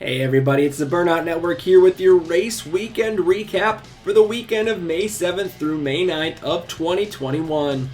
Hey everybody, it's the Burnout Network here with your race weekend recap for the weekend of May 7th through May 9th of 2021.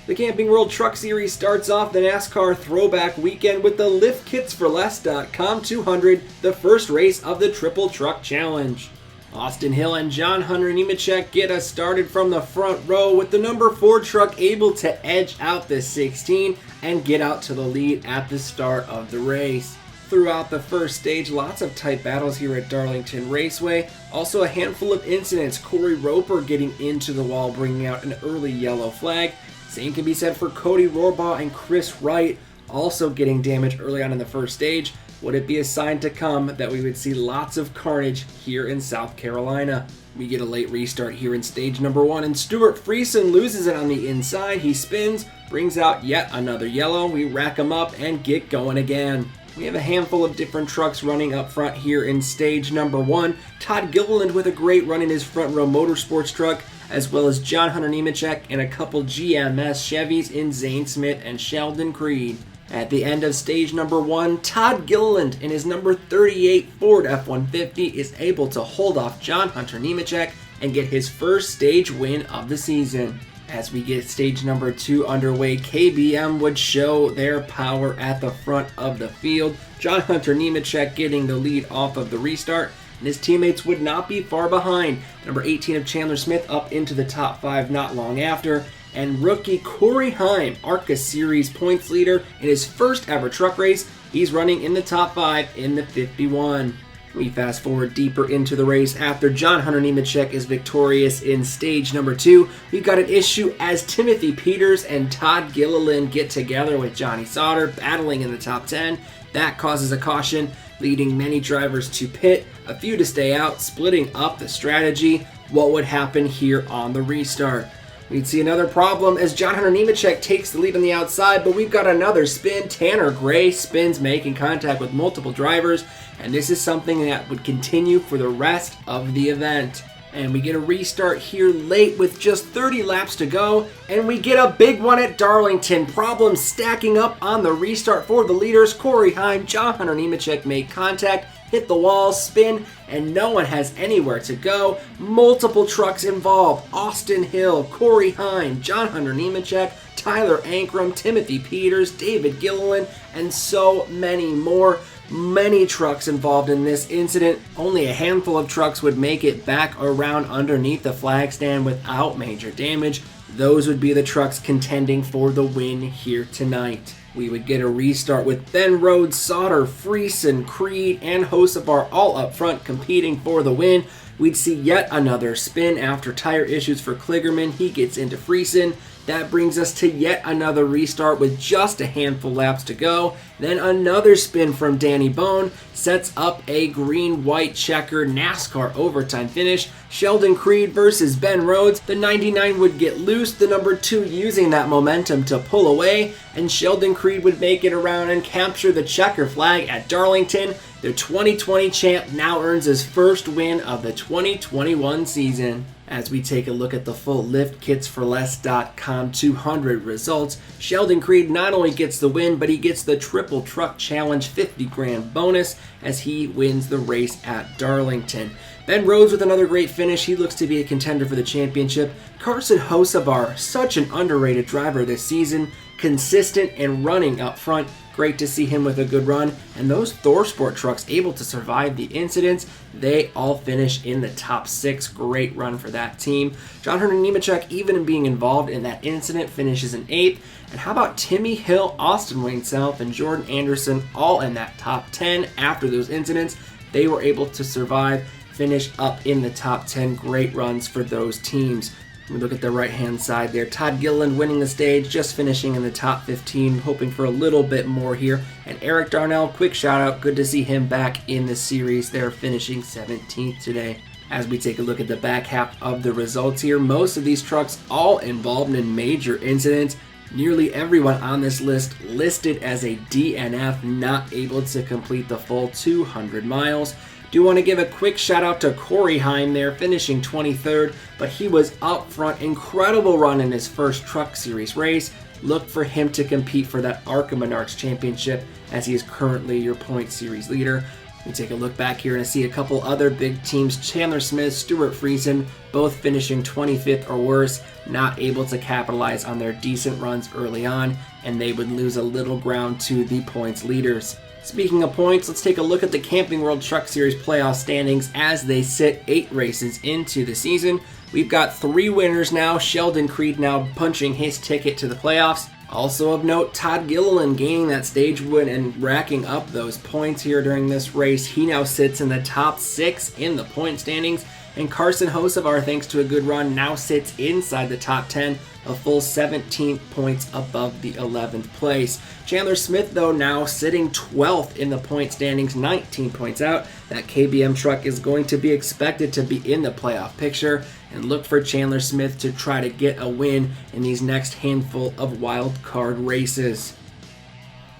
The Camping World Truck Series starts off the NASCAR Throwback weekend with the LiftKitsForLess.com 200, the first race of the Triple Truck Challenge. Austin Hill and John Hunter Nemechek get us started from the front row with the number 4 truck able to edge out the 16 and get out to the lead at the start of the race. Throughout the first stage, lots of tight battles here at Darlington Raceway. Also a handful of incidents, Corey Roper getting into the wall, bringing out an early yellow flag. Same can be said for Cody Rohrbaugh and Chris Wright, also getting damaged early on in the first stage. Would it be a sign to come that we would see lots of carnage here in South Carolina? We get a late restart here in stage number 1, and Stuart Friesen loses it on the inside. He spins, brings out yet another yellow. We rack him up and get going again. We have a handful of different trucks running up front here in stage number 1. Todd Gilliland with a great run in his front row motorsports truck, as well as John Hunter Nemechek and a couple GMS Chevys in Zane Smith and Sheldon Creed. At the end of stage number 1, Todd Gilliland in his number 38 Ford F-150 is able to hold off John Hunter Nemechek and get his first stage win of the season. As we get stage number 2 underway, KBM would show their power at the front of the field. John Hunter Nemechek getting the lead off of the restart, and his teammates would not be far behind. Number 18 of Chandler Smith up into the top 5 not long after, and rookie Corey Heim, ARCA Series points leader in his first ever truck race. He's running in the top 5 in the 51. We fast forward deeper into the race. After John Hunter Nemechek is victorious in stage number 2, we've got an issue as Timothy Peters and Todd Gilliland get together with Johnny Sauter, battling in the top 10. That causes a caution, leading many drivers to pit, a few to stay out, splitting up the strategy. What would happen here on the restart? We'd see another problem as John Hunter Nemechek takes the lead on the outside, but we've got another spin. Tanner Gray spins, making contact with multiple drivers, and this is something that would continue for the rest of the event. And we get a restart here late with just 30 laps to go, and we get a big one at Darlington. Problems stacking up on the restart for the leaders. Corey Heim, John Hunter Nemechek make contact, hit the wall, spin, and no one has anywhere to go. Multiple trucks involved. Austin Hill, Corey Heim, John Hunter Nemechek, Tyler Ankrum, Timothy Peters, David Gilliland, and so many more. Many trucks involved in this incident. Only a handful of trucks would make it back around underneath the flag stand without major damage. Those would be the trucks contending for the win here tonight. We would get a restart with Ben Rhodes, Sauter, Friesen, Creed, and Hocevar all up front competing for the win. We'd see yet another spin after tire issues for Kligerman. He gets into Friesen. That brings us to yet another restart with just a handful laps to go. Then another spin from Danny Bone sets up a green-white checker NASCAR overtime finish. Sheldon Creed versus Ben Rhodes. The 99 would get loose, the number 2 using that momentum to pull away, and Sheldon Creed would make it around and capture the checker flag at Darlington. The 2020 champ now earns his first win of the 2021 season. As we take a look at the full LiftKitsForLess.com 200 results, Sheldon Creed not only gets the win, but he gets the Triple Truck Challenge 50 grand bonus as he wins the race at Darlington. Ben Rhodes with another great finish. He looks to be a contender for the championship. Carson Hocevar, such an underrated driver this season, consistent and running up front. Great to see him with a good run. And those ThorSport trucks able to survive the incidents, they all finish in the top 6. Great run for that team. John Hunter Nemechek, even being involved in that incident, finishes in 8th. And how about Timmy Hill, Austin Wayne Self, and Jordan Anderson all in that top 10 after those incidents? They were able to survive, finish up in the top 10. Great runs for those teams. We look at the right-hand side there. Todd Gilliland winning the stage, just finishing in the top 15, hoping for a little bit more here. And Eric Darnell, quick shout-out. Good to see him back in the series there, finishing 17th today. As we take a look at the back half of the results here, most of these trucks all involved in major incidents. Nearly everyone on this list listed as a DNF, not able to complete the full 200 miles. Do want to give a quick shout out to Corey Heim there, finishing 23rd, but he was up front. Incredible run in his first Truck Series race. Look for him to compete for that ARCA Menards Championship, as he is currently your point series leader. We take a look back here and see a couple other big teams, Chandler Smith, Stuart Friesen, both finishing 25th or worse, not able to capitalize on their decent runs early on, and they would lose a little ground to the points leaders. Speaking of points, let's take a look at the Camping World Truck Series playoff standings as they sit 8 races into the season. We've got 3 winners now, Sheldon Creed now punching his ticket to the playoffs. Also of note, Todd Gilliland gaining that stage win and racking up those points here during this race. He now sits in the top 6 in the point standings, and Carson Hocevar, thanks to a good run, now sits inside the top 10, a full 17 points above the 11th place. Chandler Smith, though, now sitting 12th in the point standings, 19 points out. That KBM truck is going to be expected to be in the playoff picture, and look for Chandler Smith to try to get a win in these next handful of wild card races.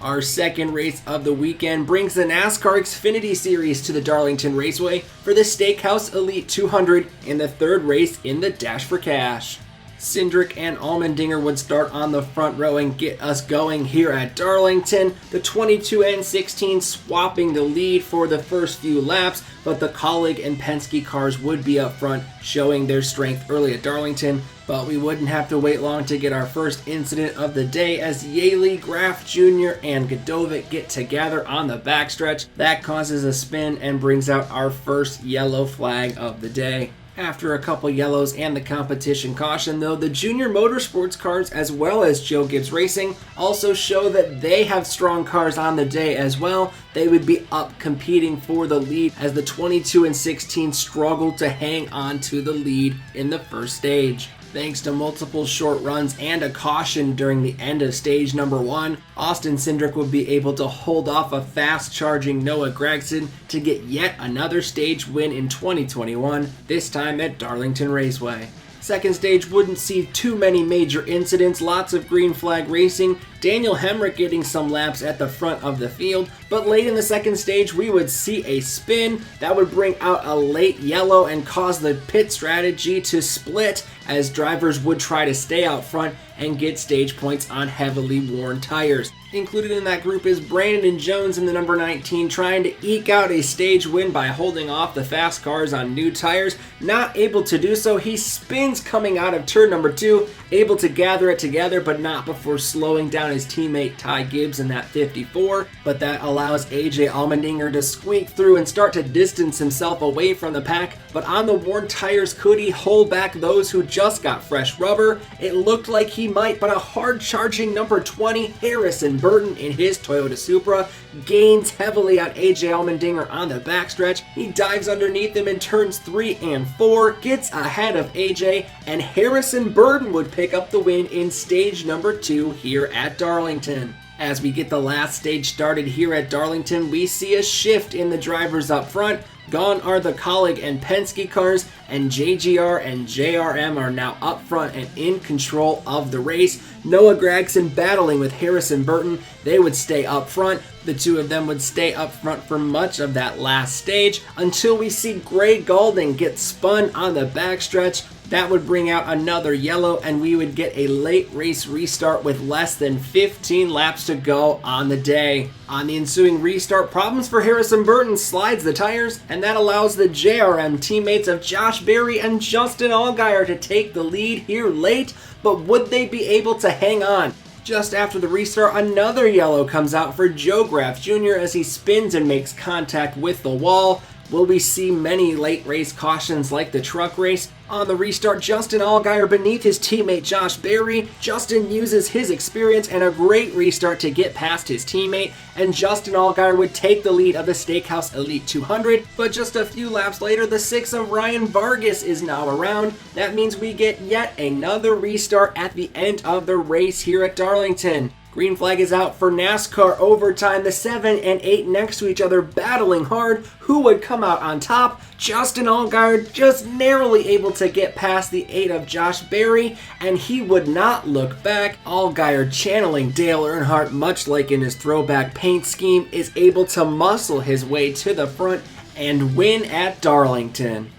Our second race of the weekend brings the NASCAR Xfinity Series to the Darlington Raceway for the Steakhouse Elite 200 in the third race in the Dash for Cash. Cindric and Allmendinger would start on the front row and get us going here at Darlington. The 22 and 16 swapping the lead for the first few laps, but the Colleague and Penske cars would be up front, showing their strength early at Darlington. But we wouldn't have to wait long to get our first incident of the day as Yaley, Graf Jr., and Godovic get together on the backstretch. That causes a spin and brings out our first yellow flag of the day. After a couple yellows and the competition caution, though, the Junior Motorsports cars, as well as Joe Gibbs Racing, also show that they have strong cars on the day as well. They would be up competing for the lead as the 22 and 16 struggle to hang on to the lead in the first stage. Thanks to multiple short runs and a caution during the end of stage number 1, Austin Cindric would be able to hold off a fast-charging Noah Gragson to get yet another stage win in 2021, this time at Darlington Raceway. Second stage wouldn't see too many major incidents, lots of green flag racing, Daniel Hemrick getting some laps at the front of the field, but late in the second stage we would see a spin that would bring out a late yellow and cause the pit strategy to split as drivers would try to stay out front and get stage points on heavily worn tires. Included in that group is Brandon Jones in the number 19 trying to eke out a stage win by holding off the fast cars on new tires. Not able to do so, he spins coming out of turn number 2, able to gather it together but not before slowing down his teammate Ty Gibbs in that 54, but that allows AJ Allmendinger to squeak through and start to distance himself away from the pack. But on the worn tires, could he hold back those who just got fresh rubber? It looked like he might, but a hard-charging number 20, Harrison Burton in his Toyota Supra, gains heavily on AJ Allmendinger on the backstretch. He dives underneath him in turns 3 and 4, gets ahead of AJ, and Harrison Burton would pick up the win in stage number 2 here at Darlington. As we get the last stage started here at Darlington, we see a shift in the drivers up front. Gone are the Colleague and Penske cars, and JGR and JRM are now up front and in control of the race. Noah Gragson battling with Harrison Burton. They would stay up front. The two of them would stay up front for much of that last stage until we see Gray Gaulding get spun on the backstretch. That would bring out another yellow, and we would get a late race restart with less than 15 laps to go on the day. On the ensuing restart, problems for Harrison Burton slides the tires, and that allows the JRM teammates of Josh Berry and Justin Allgaier to take the lead here late, but would they be able to hang on? Just after the restart, another yellow comes out for Joe Graf Jr. as he spins and makes contact with the wall. Will we see many late race cautions like the truck race? On the restart, Justin Allgaier beneath his teammate Josh Berry. Justin uses his experience and a great restart to get past his teammate, and Justin Allgaier would take the lead of the Steakhouse Elite 200, but just a few laps later, the 6 of Ryan Vargas is now around. That means we get yet another restart at the end of the race here at Darlington. Green flag is out for NASCAR overtime. The 7 and 8 next to each other battling hard. Who would come out on top? Justin Allgaier just narrowly able to get past the 8 of Josh Berry, and he would not look back. Allgaier, channeling Dale Earnhardt much like in his throwback paint scheme, is able to muscle his way to the front and win at Darlington.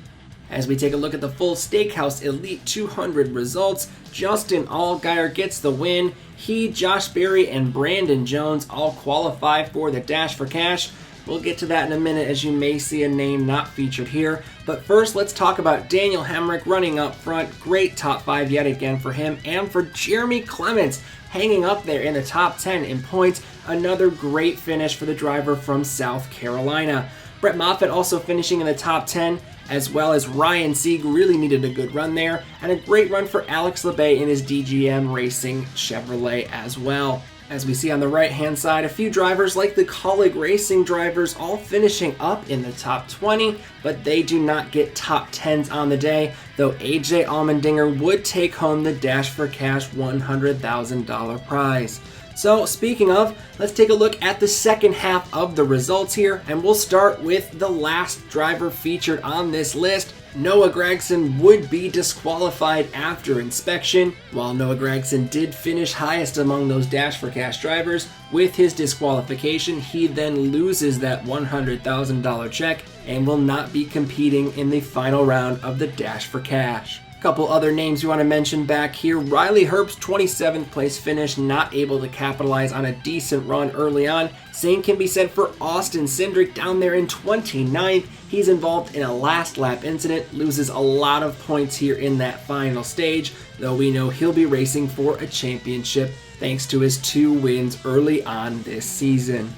As we take a look at the full Steakhouse Elite 200 results, Justin Allgaier gets the win. He, Josh Berry, and Brandon Jones all qualify for the Dash for Cash. We'll get to that in a minute, as you may see a name not featured here. But first, let's talk about Daniel Hemric running up front. Great top 5 yet again for him, and for Jeremy Clements hanging up there in the top 10 in points. Another great finish for the driver from South Carolina. Brett Moffitt also finishing in the top 10, as well as Ryan Sieg really needed a good run there, and a great run for Alex Labbe in his DGM Racing Chevrolet as well. As we see on the right-hand side, a few drivers like the Colleague Racing drivers all finishing up in the top 20, but they do not get top 10s on the day, though AJ Allmendinger would take home the Dash for Cash $100,000 prize. So speaking of, let's take a look at the second half of the results here, and we'll start with the last driver featured on this list. Noah Gragson would be disqualified after inspection. While Noah Gragson did finish highest among those Dash for Cash drivers, with his disqualification, he then loses that $100,000 check and will not be competing in the final round of the Dash for Cash. Couple other names you want to mention back here. Riley Herbst's 27th place finish, not able to capitalize on a decent run early on. Same can be said for Austin Cindric down there in 29th. He's involved in a last lap incident, loses a lot of points here in that final stage, though we know he'll be racing for a championship thanks to his 2 wins early on this season.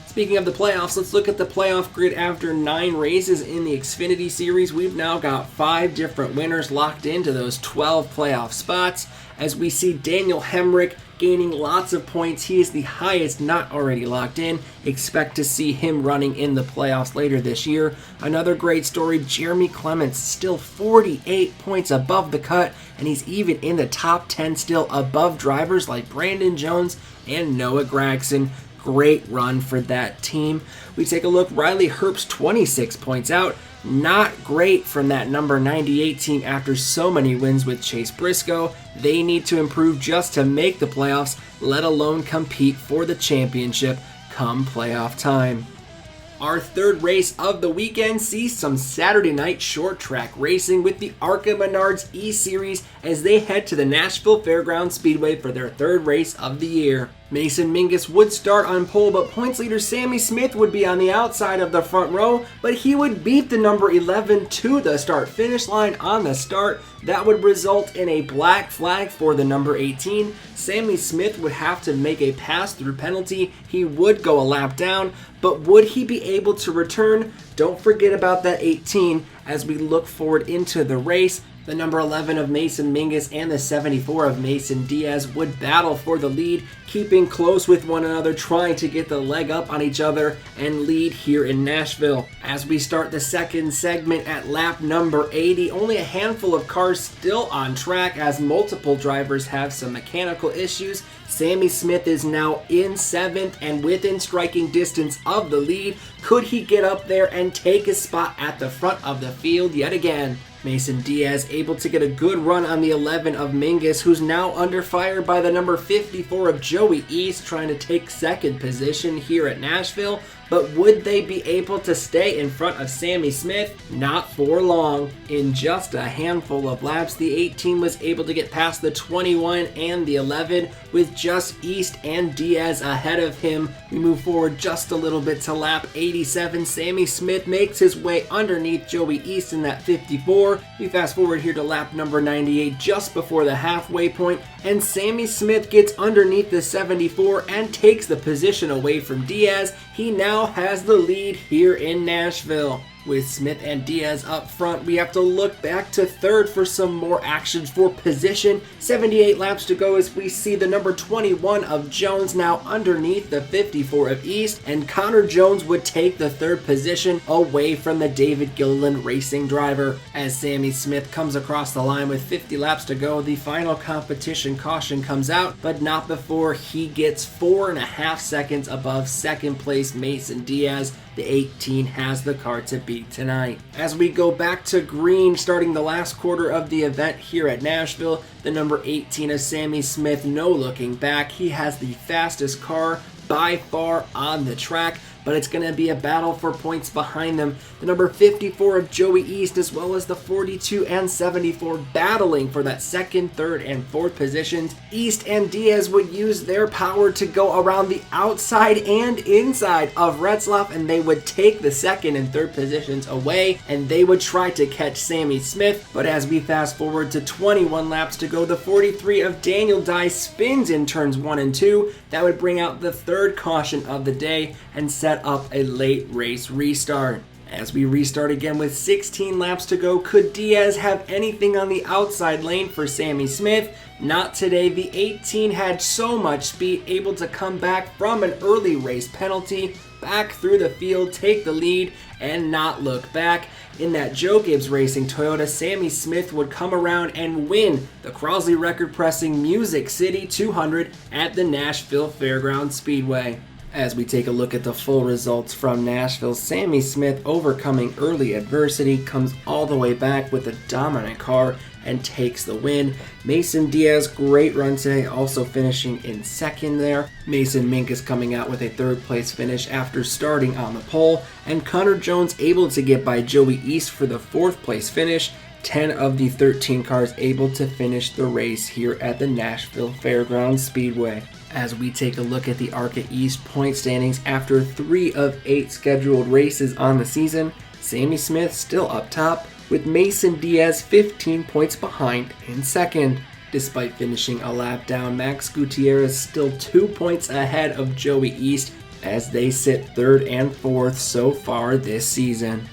Speaking of the playoffs, let's look at the playoff grid. After 9 races in the Xfinity Series, we've now got 5 different winners locked into those 12 playoff spots. As we see Daniel Hemric gaining lots of points, he is the highest not already locked in. Expect to see him running in the playoffs later this year. Another great story, Jeremy Clements, still 48 points above the cut, and he's even in the top 10 still, above drivers like Brandon Jones and Noah Gragson. Great run for that team. We take a look, Riley Herbst 26 points out. Not great from that number 98 team after so many wins with Chase Briscoe. They need to improve just to make the playoffs, let alone compete for the championship come playoff time. Our third race of the weekend sees some Saturday night short track racing with the ARCA Menards E-Series as they head to the Nashville Fairgrounds Speedway for their third race of the year. Mason Mingus would start on pole, but points leader Sammy Smith would be on the outside of the front row, but he would beat the number 11 to the start-finish line on the start. That would result in a black flag for the number 18. Sammy Smith would have to make a pass-through penalty. He would go a lap down, but would he be able to return? Don't forget about that 18 as we look forward into the race. The number 11 of Mason Mingus and the 74 of Mason Diaz would battle for the lead, keeping close with one another, trying to get the leg up on each other and lead here in Nashville. As we start the second segment at lap number 80, only a handful of cars still on track as multiple drivers have some mechanical issues. Sammy Smith is now in 7th and within striking distance of the lead. Could he get up there and take his spot at the front of the field yet again? Mason Diaz able to get a good run on the 11 of Mingus, who's now under fire by the number 54 of Joey East, trying to take second position here at Nashville. But would they be able to stay in front of Sammy Smith? Not for long. In just a handful of laps, the 18 was able to get past the 21 and the 11 with just East and Diaz ahead of him. We move forward just a little bit to lap 87. Sammy Smith makes his way underneath Joey East in that 54. We fast forward here to lap number 98 just before the halfway point, and Sammy Smith gets underneath the 74 and takes the position away from Diaz. He now has the lead here in Nashville. With Smith and Diaz up front, we have to look back to third for some more action for position. 78 laps to go as we see the number 21 of Jones now underneath the 54 of East, and Connor Jones would take the third position away from the David Gilliland Racing driver. As Sammy Smith comes across the line with 50 laps to go, the final competition caution comes out, but not before he gets 4.5 seconds above second place Mason Diaz. The 18 has the car to beat tonight. As we go back to green, starting the last quarter of the event here at Nashville, the number 18 of Sammy Smith, no looking back. He has the fastest car by far on the track, but it's going to be a battle for points behind them. The number 54 of Joey East, as well as the 42 and 74 battling for that second, third, and fourth positions. East and Diaz would use their power to go around the outside and inside of Retzlaff, and they would take the second and third positions away, and they would try to catch Sammy Smith. But as we fast forward to 21 laps to go, the 43 of Daniel Dye spins in turns 1 and 2. That would bring out the third caution of the day and set up a late race restart. As we restart again with 16 laps to go, could Diaz have anything on the outside lane for Sammy Smith? Not today. The 18 had so much speed, able to come back from an early race penalty, back through the field, take the lead, and not look back. In that Joe Gibbs Racing Toyota, Sammy Smith would come around and win the Crosley record-pressing Music City 200 at the Nashville Fairgrounds Speedway. As we take a look at the full results from Nashville, Sammy Smith, overcoming early adversity, comes all the way back with a dominant car and takes the win. Mason Diaz, great run today, also finishing in second there. Mason Mink is coming out with a third place finish after starting on the pole, and Connor Jones able to get by Joey East for the fourth place finish. 10 of the 13 cars able to finish the race here at the Nashville Fairgrounds Speedway. As we take a look at the ARCA East point standings after 3 of 8 scheduled races on the season, Sammy Smith still up top, with Mason Diaz 15 points behind in second. Despite finishing a lap down, Max Gutierrez still 2 points ahead of Joey East as they sit third and fourth so far this season.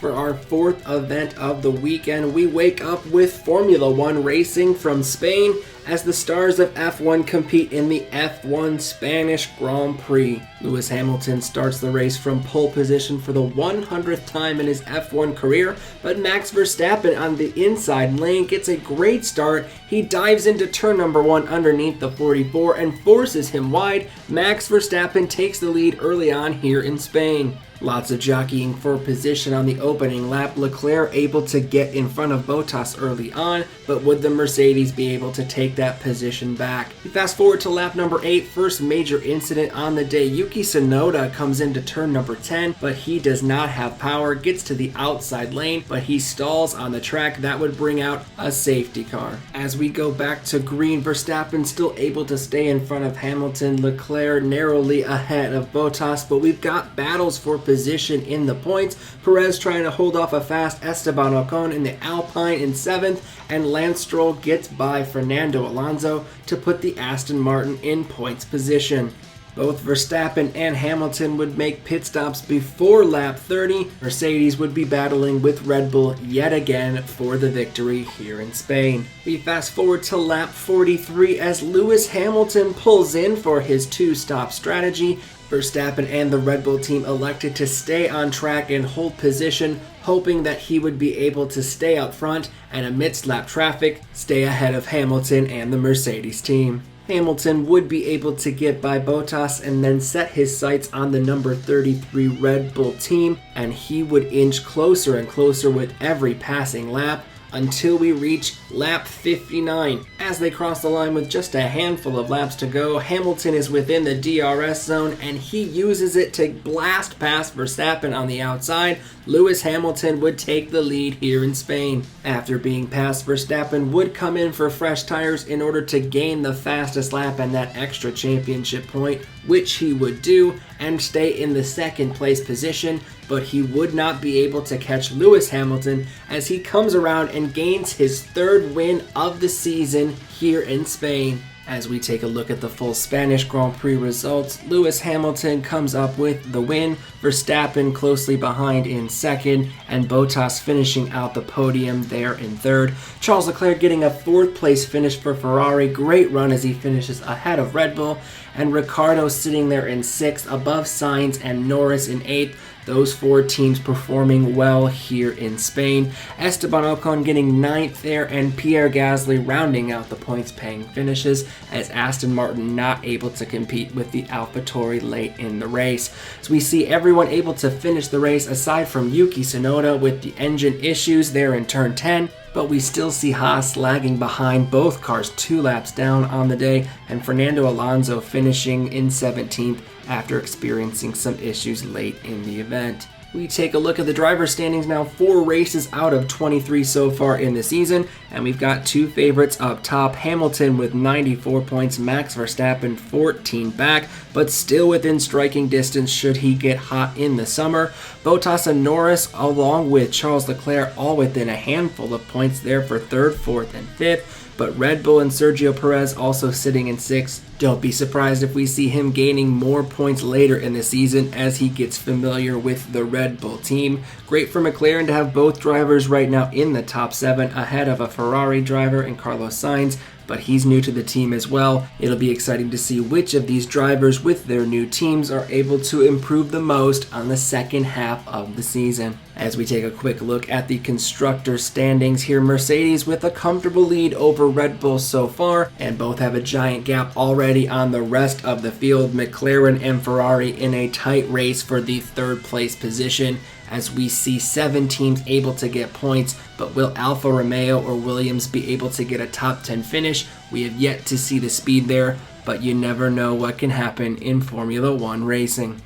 For our fourth event of the weekend, we wake up with Formula One racing from Spain as the stars of F1 compete in the F1 Spanish Grand Prix. Lewis Hamilton starts the race from pole position for the 100th time in his F1 career, but Max Verstappen on the inside lane gets a great start. He dives into turn number 1 underneath the 44 and forces him wide. Max Verstappen takes the lead early on here in Spain. Lots of jockeying for position on the opening lap. Leclerc able to get in front of Bottas early on, but would the Mercedes be able to take that position back? We fast forward to lap number 8, first major incident on the day. Yuki Tsunoda comes into turn number 10, but he does not have power, gets to the outside lane, but he stalls on the track. That would bring out a safety car. As we go back to green, Verstappen still able to stay in front of Hamilton, Leclerc narrowly ahead of Bottas, but we've got battles for position in the points. Perez trying to hold off a fast Esteban Ocon in the Alpine in 7th, and Lance Stroll gets by Fernando Alonso to put the Aston Martin in points position. Both Verstappen and Hamilton would make pit stops before lap 30. Mercedes would be battling with Red Bull yet again for the victory here in Spain. We fast forward to lap 43 as Lewis Hamilton pulls in for his 2-stop strategy. Verstappen and the Red Bull team elected to stay on track and hold position, hoping that he would be able to stay out front and amidst lap traffic, stay ahead of Hamilton and the Mercedes team. Hamilton would be able to get by Bottas and then set his sights on the number 33 Red Bull team, and he would inch closer and closer with every passing lap until we reach lap 59. As they cross the line with just a handful of laps to go, Hamilton is within the DRS zone and he uses it to blast past Verstappen on the outside. Lewis Hamilton would take the lead here in Spain. After being passed, Verstappen would come in for fresh tires in order to gain the fastest lap and that extra championship point, which he would do and stay in the second place position, but he would not be able to catch Lewis Hamilton as he comes around and gains his third win of the season here in Spain. As we take a look at the full Spanish Grand Prix results, Lewis Hamilton comes up with the win, Verstappen closely behind in second, and Bottas finishing out the podium there in third. Charles Leclerc getting a 4th place finish for Ferrari, great run as he finishes ahead of Red Bull, and Ricciardo sitting there in 6th above Sainz and Norris in 8th. Those 4 teams performing well here in Spain. Esteban Ocon getting 9th there, and Pierre Gasly rounding out the points-paying finishes as Aston Martin not able to compete with the AlphaTauri late in the race. So we see everyone able to finish the race aside from Yuki Tsunoda with the engine issues there in turn 10. But we still see Haas lagging behind, both cars 2 laps down on the day, and Fernando Alonso finishing in 17th after experiencing some issues late in the event. We take a look at the driver's standings now, 4 races out of 23 so far in the season, and we've got 2 favorites up top. Hamilton with 94 points, Max Verstappen 14 back, but still within striking distance should he get hot in the summer. Bottas and Norris, along with Charles Leclerc, all within a handful of points there for 3rd, 4th, and 5th. But Red Bull and Sergio Perez also sitting in 6th. Don't be surprised if we see him gaining more points later in the season as he gets familiar with the Red Bull team. Great for McLaren to have both drivers right now in the top 7 ahead of a Ferrari driver in Carlos Sainz, but he's new to the team as well. It'll be exciting to see which of these drivers with their new teams are able to improve the most on the second half of the season. As we take a quick look at the constructor standings here, Mercedes with a comfortable lead over Red Bull so far, and both have a giant gap already on the rest of the field. McLaren and Ferrari in a tight race for the 3rd place position, as we see 7 teams able to get points, but will Alfa Romeo or Williams be able to get a top 10 finish? We have yet to see the speed there, but you never know what can happen in Formula 1 racing.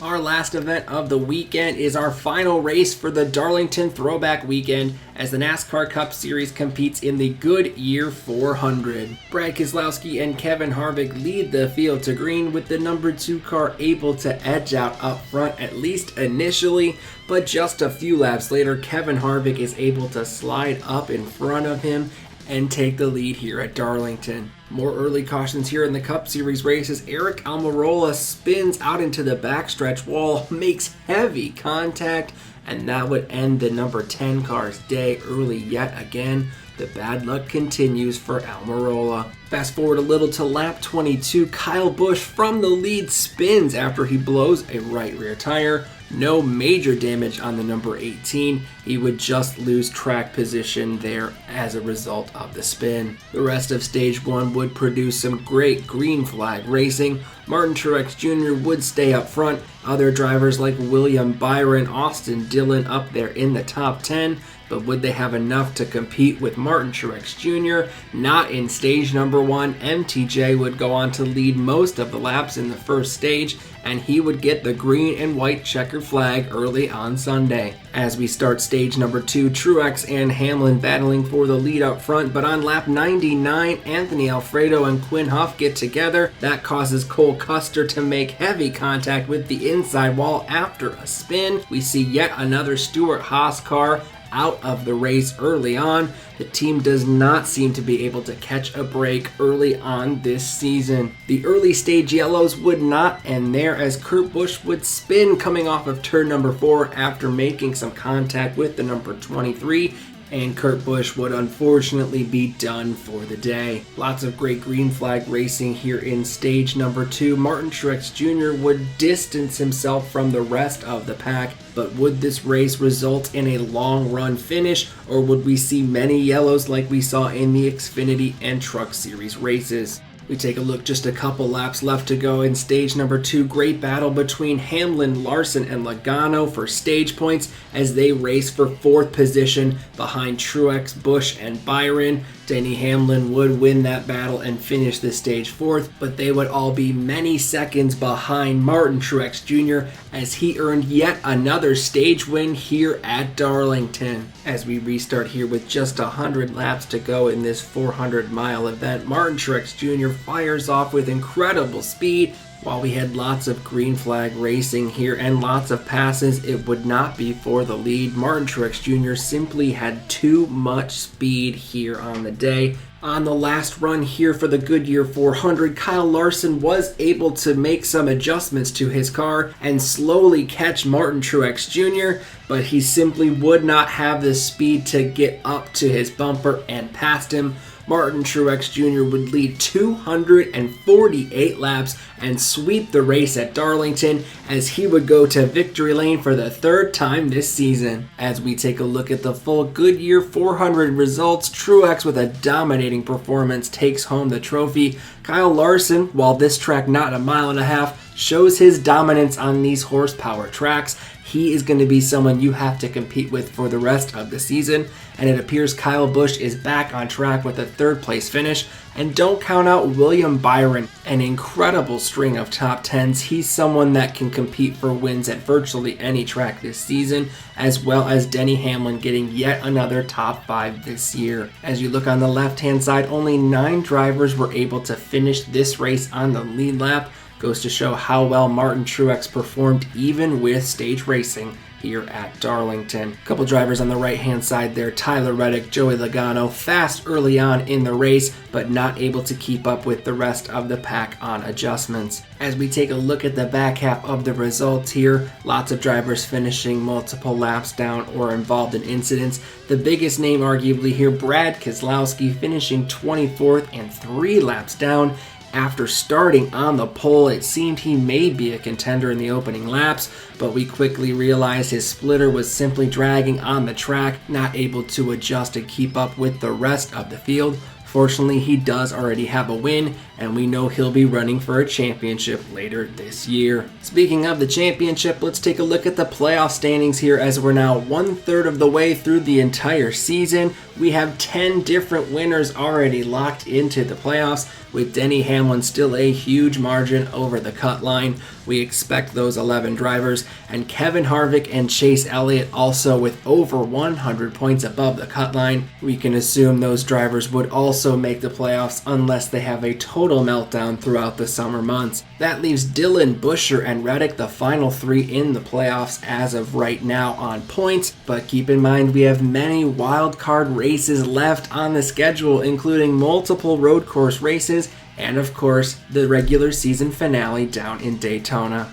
Our last event of the weekend is our final race for the Darlington Throwback Weekend as the NASCAR Cup Series competes in the Goodyear 400. Brad Keselowski and Kevin Harvick lead the field to green, with the number 2 car able to edge out up front at least initially, but just a few laps later Kevin Harvick is able to slide up in front of him and take the lead here at Darlington. More early cautions here in the Cup Series races. Aric Almirola spins out into the backstretch wall, makes heavy contact, and that would end the number 10 car's day early yet again. The bad luck continues for Almirola. Fast forward a little to lap 22, Kyle Busch from the lead spins after he blows a right rear tire. No major damage on the number 18. He would just lose track position there as a result of the spin. The rest of stage 1 would produce some great green flag racing. Martin Truex Jr. would stay up front. Other drivers like William Byron, Austin Dillon up there in the top 10. But would they have enough to compete with Martin Truex Jr.? Not in stage number 1. MTJ would go on to lead most of the laps in the first stage, and he would get the green and white checkered flag early on Sunday. As we start stage number 2, Truex and Hamlin battling for the lead up front, but on lap 99, Anthony Alfredo and Quinn Houff get together. That causes Cole Custer to make heavy contact with the inside wall after a spin. We see yet another Stewart-Haas car out of the race early on. The team does not seem to be able to catch a break early on this season. The early stage yellows would not end there, as Kurt Busch would spin coming off of turn number 4 after making some contact with the number 23, and Kurt Busch would unfortunately be done for the day. Lots of great green flag racing here in stage number 2. Martin Truex Jr. would distance himself from the rest of the pack, but would this race result in a long run finish, or would we see many yellows like we saw in the Xfinity and Truck Series races? We take a look, just a couple laps left to go in stage number 2. Great battle between Hamlin, Larson, and Logano for stage points as they race for 4th position behind Truex, Busch, and Byron. Denny Hamlin would win that battle and finish the stage 4th, but they would all be many seconds behind Martin Truex Jr. as he earned yet another stage win here at Darlington. As we restart here with just 100 laps to go in this 400-mile event, Martin Truex Jr. fires off with incredible speed. While we had lots of green flag racing here and lots of passes, it would not be for the lead. Martin Truex Jr. simply had too much speed here on the day. On the last run here for the Goodyear 400, Kyle Larson was able to make some adjustments to his car and slowly catch Martin Truex Jr., but he simply would not have the speed to get up to his bumper and past him. Martin Truex Jr. would lead 248 laps and sweep the race at Darlington as he would go to victory lane for the 3rd time this season. As we take a look at the full Goodyear 400 results, Truex with a dominating performance takes home the trophy. Kyle Larson, while this track not a mile and a half, shows his dominance on these horsepower tracks. He is going to be someone you have to compete with for the rest of the season, and it appears Kyle Busch is back on track with a 3rd place finish. And don't count out William Byron, an incredible string of top 10s. He's someone that can compete for wins at virtually any track this season, as well as Denny Hamlin getting yet another top 5 this year. As you look on the left-hand side, only 9 drivers were able to finish this race on the lead lap. Goes to show how well Martin Truex performed even with stage racing here at Darlington. A couple drivers on the right-hand side there, Tyler Reddick, Joey Logano, fast early on in the race, but not able to keep up with the rest of the pack on adjustments. As we take a look at the back half of the results here, lots of drivers finishing multiple laps down or involved in incidents. The biggest name arguably here, Brad Keselowski, finishing 24th and 3 laps down. After starting on the pole, it seemed he may be a contender in the opening laps, but we quickly realized his splitter was simply dragging on the track, not able to adjust and keep up with the rest of the field. Fortunately, he does already have a win, and we know he'll be running for a championship later this year. Speaking of the championship, let's take a look at the playoff standings here as we're now 1/3 of the way through the entire season. We have 10 different winners already locked into the playoffs, with Denny Hamlin still a huge margin over the cut line. We expect those 11 drivers, and Kevin Harvick and Chase Elliott also with over 100 points above the cut line. We can assume those drivers would also make the playoffs unless they have a total meltdown throughout the summer months. That leaves Dillon, Buescher, and Reddick, the final 3 in the playoffs as of right now on points, but keep in mind we have many wild card races left on the schedule, including multiple road course races and of course the regular season finale down in Daytona.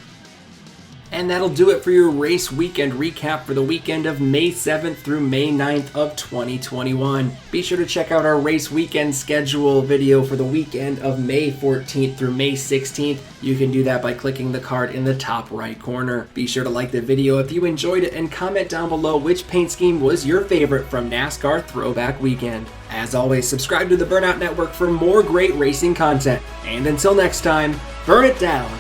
And that'll do it for your race weekend recap for the weekend of May 7th through May 9th of 2021. Be sure to check out our race weekend schedule video for the weekend of May 14th through May 16th. You can do that by clicking the card in the top right corner. Be sure to like the video if you enjoyed it and comment down below which paint scheme was your favorite from NASCAR Throwback Weekend. As always, subscribe to the Burnout Network for more great racing content. And until next time, burn it down!